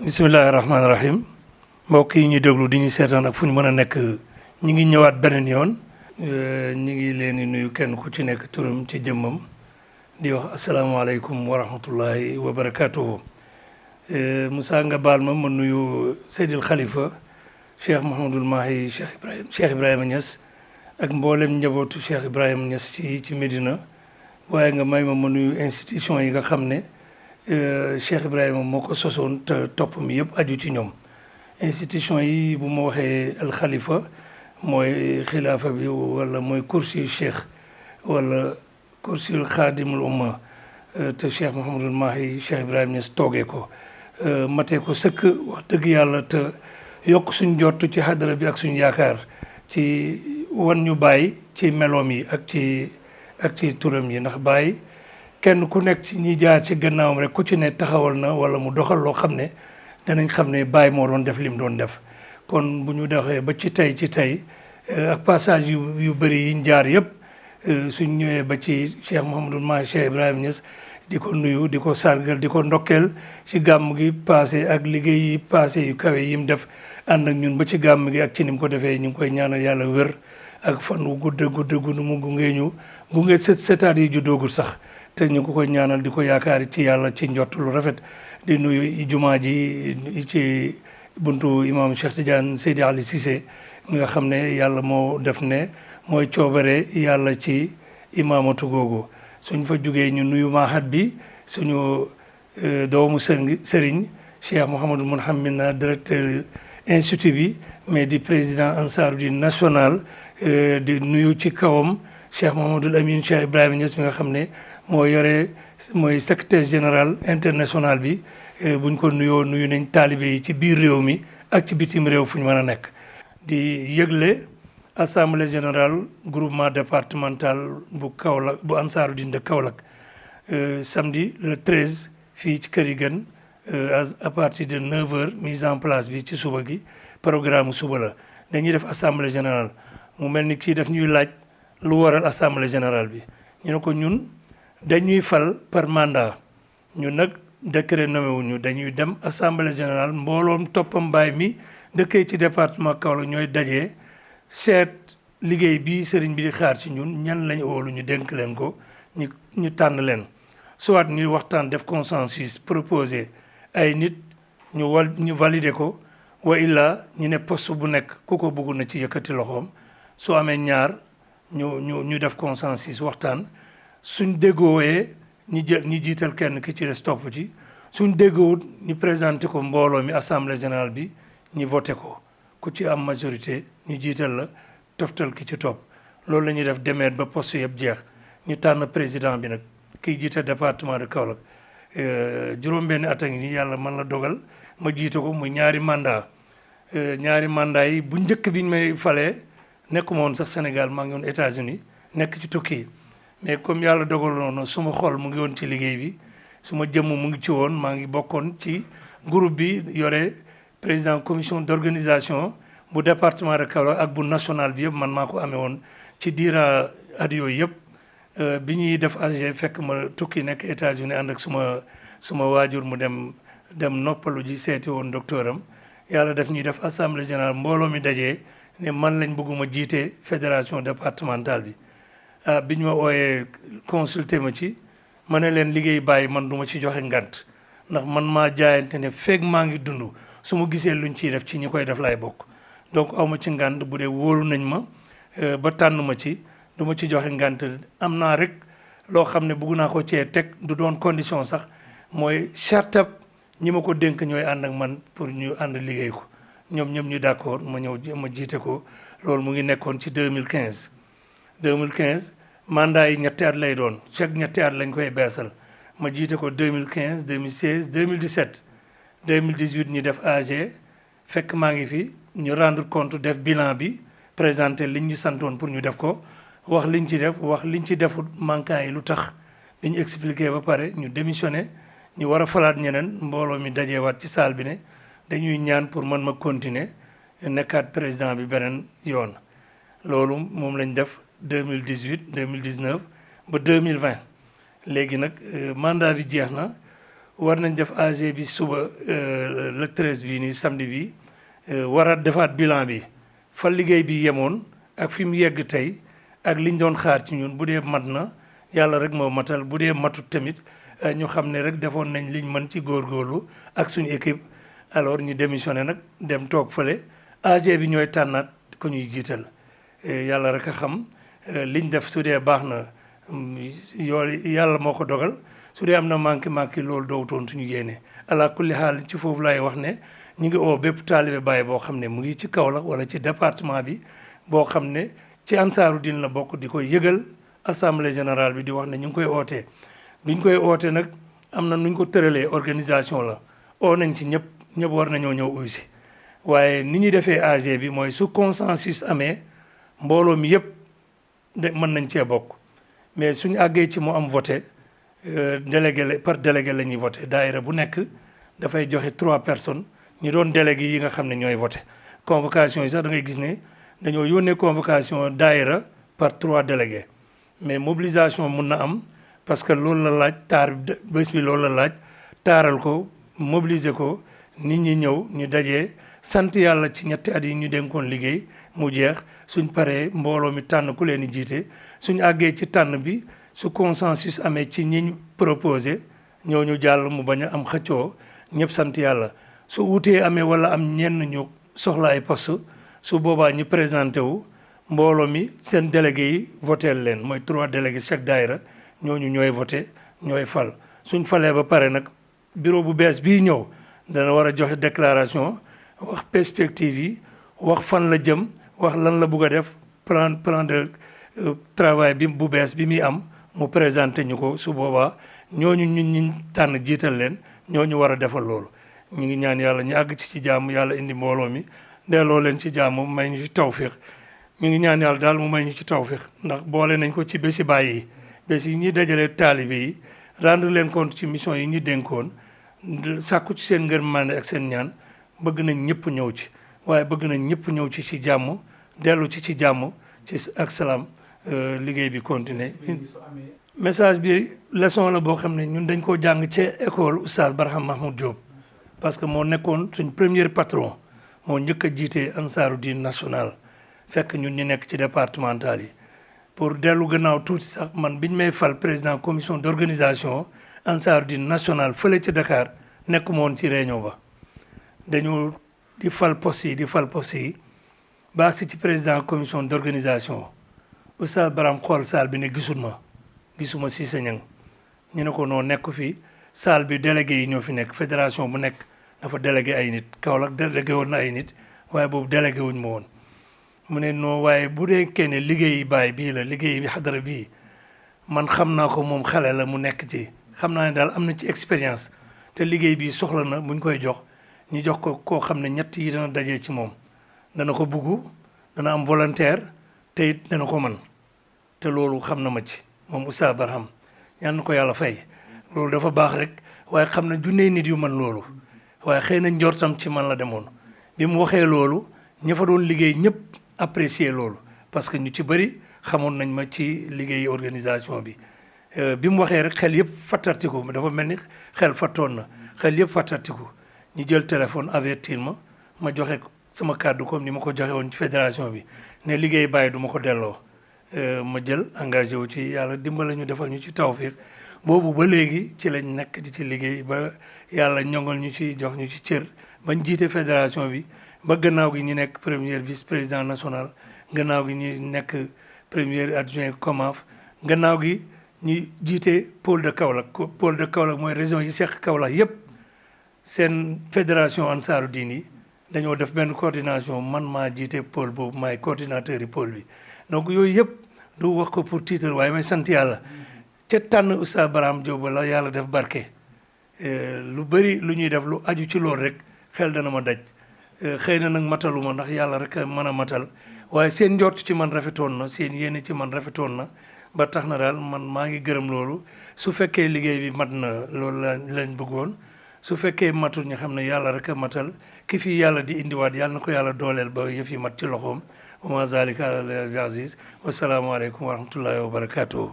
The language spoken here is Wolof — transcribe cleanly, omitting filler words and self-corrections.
bisimillahi rahmaani rahim mbokk yi ñu déglu di ñu seetaan ak fu ñu mën a nekk ñu ngi ñëwaat beneen yoon ñu ngi leen di nuyu kenn ku ci nekk turam ci jëmmam di wax asalaamaaleykum wa rahmatullahi wa barakaatuhu. Moussa nga baal ma nuyu Seydil Khalifa Cheikh Mouhamadul Mahi Cheikh Ibrahima Niass ak mboolem njabootu Cheikh Ibrahima Niass ci Médina waaye nga may ma nuyu institution yi nga xam ne Cheikh Ibrahima moo ko sosoon te topp mi yëpp aju ci ñoom. institution yi bu ma waxee al Khalifa mooy xilaafa bi wala mooy kursi Cheikh wala kursi xaadimul umma te Cheikh Mouhamadul Mahi Cheikh Ibrahima Niass toogee ko matee ko sëkk wax dëgg yàlla te yokk suñ jot ci xadara bi ak suñ yaakaar ci wan ñu bàyyi ci meloom yi ak ci turam yi ndax bàyyi kenn ku nekk ci ñi jaar ci gannaawam rek ku ci ne taxawal na wala mu doxal loo xam ne danañ xam ne bàyyi moo doon def lim doon def kon bu ñu doxee ba ci tey ak passage yu bëri yiñ jaar yëpp suñ ñëwee ba ci Cheikh Mouhamadul Mahi Cheikh Ibrahima Niass di ko nuyu di ko sargal di ko ndokkeel ci gàmm gi passé ak liggéey yi passé yu kawe yi mu def ànd ak ñun ba ci gàmm gi ak ci ni mu ko defee ñu ngi koy ñaanal yàlla wér ak fan wu gudd mu gunge setaat yi juddoogul sax te ñu ko koy ñaanal di ko yaakaar ci yàlla ci njott lu rafet di nuyu jumaa ji ci buntu imam Cheikh Tidiane Seydi Ali Cissé mi nga xam ne yàlla moo def ne mooy coobare yàlla ci imaamatu googu suñ fa jugee ñu nuyu mahad bi suñu doomu sëriñ Cheikh Mouhamadou Mounhamina directeur institut bi mais di président Ansaarud-Din national di nuyu ci kawam Cheikh Mouhamadoul Amine Cheikh Ibrahima Niass mi nga xam ne mooy secrétaire général international bi buñ ko nuyu nañ taalibe yi ci biir réew mi ak ci bitim réew fu ñu mën a nekk. di yëgle assemblée générale groupement départemental bu Kaolack bu Ansaarud-Din de Kaolack samedi le 13 fii ci Kër Gën à partir de 9h mise en place bi ci suba gi programme suba la dañuy def assemblée générale mu mel ni kii daf ñuy laaj lu waral assemblée générale bi ñu ne ko ñun dañuy fal par mandat ñun nag décret nommé wuñu dañuy dem assemblée générale mbooloom toppam baay mi dëkkee ci département Kaolack ñooy dajee seet liggéey bi sëriñ bi di xaar ci ñun ñan lañ oolu ñu dénk leen ko ñu tànn leen soit ñuy waxtaan def consensus proposé ay nit ñu valider ko wa illa ñu ne poste bu nekk ku ko bëgg na ci yëkkati loxoom su amee ñaar ñu def consensus waxtaan suñ déggoowee ñu jiital kenn ki ci des topp ci suñ déggoowut ñu présenté ko mbooloo mi assemblée générale bi ñu voté ko ku ci am majorité ñu jiital la toftal ki ci topp loolu la ñuy def demeet ba poste yëpp jeex ñu tànn président bi nag kiy jiite département de Kaolack juróom-benni at a ngi nii yàlla man la dogal ma jiite ko muy ñaari mandat yi bu njëkk biñ may falee nekkuma woon sax Sénégal maa ngi woon États-Unis nekk ci tukki mais comme yàlla dogaloon na suma xol mu ngi woon ci liggéey bi suma jëmm mu ngi ci woon maa ngi bokkoon ci groupe bi yore président commission d'organisation bu département de Kaolack ak bu national bi yëpp man maa ko amee woon ci diira at yooyu yëpp bi ñuy def AG fekk ma tukki nekk États-Unis ànd ak suma waajur mu dem noppalu ji seeti woon docteur am yàlla def ñuy def assemblée générale mbooloo mi dajee ne man lañ bëgguma jiite fédération départementale bi bi ñu ma ooyee consulté ma ci ma ne leen liggéey bàyyi man du ma ci joxe ngant ndax man maa jaayante ne feeg maa ngi dund su ma gisee luñ ciy def ci ñi koy def laay bokk donc awma ci ngant bu dee wóolu nañ ma ba tànn ma ci du ma ci joxe ngant am naa rek loo xam ne bëgg naa ko cee teg du doon condition sax mooy chartab ñi ma ko dénk ñooy ànd ak man pour ñu ànd liggéey ko ñoom ñëpp ñu d'accord ma jiite ko loolu mu ngi nekkoon ci 2015 mandat yi ñetti at lay doon chaque ñetti at lañ koy beesal ma jiite ko 2015 2016 2017 2018 ñu def AG fekk maa ngi fi ñu rendre compte def bilan bi présenter liñ ñu santoon pour ñu def ko wax liñ ci def wax liñ ci defut manquant yi lu tax bi ñu expliqué ba pare ñu démissionné ñu war a falaat ñeneen mbooloo mi dajeewaat ci salle bi ne dañuy ñaan pour man ma continuer nekkaat président bi beneen yoon loolu moom lañ def 2018 2019 ba 2020 léegi nag mandat bi jeex na war nañ def AG bi suba le 13 bii nii samedi bi war a defaat bilan bi fa liggéey bi yemoon ak fi mu yegg tey ak liñ doon xaar ci ñun bu dee mat na yàlla rek moo matal bu dee matut tamit ñu xam ne rek defoon nañ liñ mën ci góorgóorlu ak suñu équipe alors ñu démissionné nag dem toog fële AG bi ñooy tànnaat ku ñuy jiital yàlla rek a xam liñ def su dee baax na yàlla moo ko dogal su dee am na manqué loolu dowutoon suñu yéene ala kulli xaal ci foofu laay wax ne ñu ngi oo bépp taalibe Baay boo xam ne mu ngi ci Kaolack wala ci département bi boo xam ne ci ansaaru din la bokk di koy yëgal assemblée générale bi di wax ne ñu ngi koy ootee duñ koy oote nag am na nuñ ko tëralee organisation la oo nañ ci ñëpp war nañoo ñëw uy si waaye ni ñuy defee AG bi mooy su consensus amee mbooloo mi yëpp de mën nañ cee bokk mais suñu àggee ci mu am voté délégué par délégué la ñuy voté daayira bu nekk dafay joxe 3 personnes ñu doon délégué yi nga xam ne ñooy voté convocation yi sax da ngay gis ne dañoo yónnee convocation daayira par 3 délégués mais mobilisation mun na am parce que loolu la laaj taar bés bi loolu la laaj taaral ko mobiliser ko nit ñi ñëw ñu dajee sant yàlla ci ñetti at yi ñu dénkoon liggéey mu jeex suñ paree mbooloo mi tànn ku leen di jiite suñ àggee ci tànn bi su consensus amee ci ñiñ proposé ñoo ñu jàll mu bañ a am xëccoo ñëpp sant yàlla su wutee amee wala am ñenn ñu soxla ay poste su boobaa ñu présenté wu mbooloo mi seen délégué yi voteel leen mooy 3 délégués chaque daayira ñooñu ñooy voté ñooy fal suñ falee ba pare nag bureau bu bees bii ñëw dana war a joxe déclaration wax perspective yi wax fan la jëm wax lan la bugg a def plan de travail bi bu bees bi muy am mu présenté ñu ko su boobaa ñooñu ñu tànn jiital leen ñooñu war a defal loolu ñu ngi ñaan yàlla ñu àgg ci jàmm yàlla indi mbooloo mi delloo leen ci jàmm may ñu ci tawfiq ñu ngi ñaan yàlla daal mu may ñu ci tawfiq ndax boole nañ ko ci bési bàyyi yi bés yi ñuy dajalee taalibe yi rendre leen compte ci mission yi ñu dénkoon sàkku ci seen ngërmande ak seen ñaan bëgg nañ ñëpp ñëw ci waaye bëgg nañ ñëpp ñëw ci jàmm dellu ci jàmm ci ak salaam liggéey bi continuer message bi leçon la boo xam ne ñun dañ koo jàng ca école Oustaz Barham Mahmoud Diop parce que moo nekkoon suñ premier patron moo njëkk a jiite ansaaru diin national fekk ñun ñu nekk ci départemental yi pour dellu gannaaw tuuti sax man biñ may fal président commission d'organisation ansaaru diin national fële ci Dakar nekkuma woon ci réunion ba dañu di fal poste yi ba si ci président commission d'organisation Oustaz Barham xool salle bi ne gisuma Cissé Niang ñu ne ko noo nekk fii salle bi délégué yi ñoo fi nekk fédération bu nekk dafa délégué ay nit Kaolack délégué woon na ay nit waaye boobu délégué wuñ ma woon mu ne non waaye bu dee kenn liggéeyi baay bii la liggéey bi xadara bii man xam naa ko moom xale la mu nekk ci xam naa ne daal am na ci expérience te liggéey bi soxla na buñ koy jox ñu jox ko koo xam ne ñett yi dana dajee ci moom dana ko bugg dana am volontaire te it dana ko man te loolu xam na ma ci moom Oustaz Barham ñaan na ko yàlla fay loolu dafa baax rek waaye xam na junney nit yu man loolu waaye xëy na njortam ci man la demoon bi mu waxee loolu ña fa doon liggéey ñëpp apprécier loolu parce que ñu ci bëri xamoon nañ ma ci liggéey organisation bi bi mu waxee rek xel yëpp fattartiku dafa mel ni xel fattoon na xel yëpp fattartiku ñu jël téléphone avertir ma joxe sama kàddu comme ni ma ko joxe woon ci fédération bi ne liggéey bàyyi du ma ko delloo ma jël engagé wu ci yàlla dimbala ñu defal ñu ci tawfiq boobu ba léegi ci lañ nekk di ci liggéey ba yàlla ñongal ñu ci jox ñu ci cër bañ jiite fédération bi ba gannaaw gi ñu nekk premier vice président national gannaaw gi ñu nekk premier adjoint COMAF gannaaw gi ñu jiite pôle de Kaolack mooy région yi seq Kaolack yépp seen fédération ansaaru diin yi dañoo def benn coordination man maa jiite pôle boobu maay coordinateur yi pôle bi donc yooyu yëpp du wax ko pour titre waaye may sant yàlla te tànn Oustaz Barham Diop la yàlla def barke lu bëri lu ñuy def lu aju ci loolu rek xel dana ma daj xëy na nag mataluma ndax yàlla rek mën a matal waaye seen njort ci man rafetoon na seen yéene ci man rafetoon na ba tax na daal man maa ngi gërëm loolu su fekkee liggéey bi mat na loolu lañ bëggoon su fekkee matul ñu xam ne yàlla rek a matal ki fi yàlla di indiwaat yàlla na ko yàlla dooleel ba yëf yi mat ci loxoom wa ma zalika ala bi aziz wasalaamualeykum wa rahmatullahi wa barakatuhu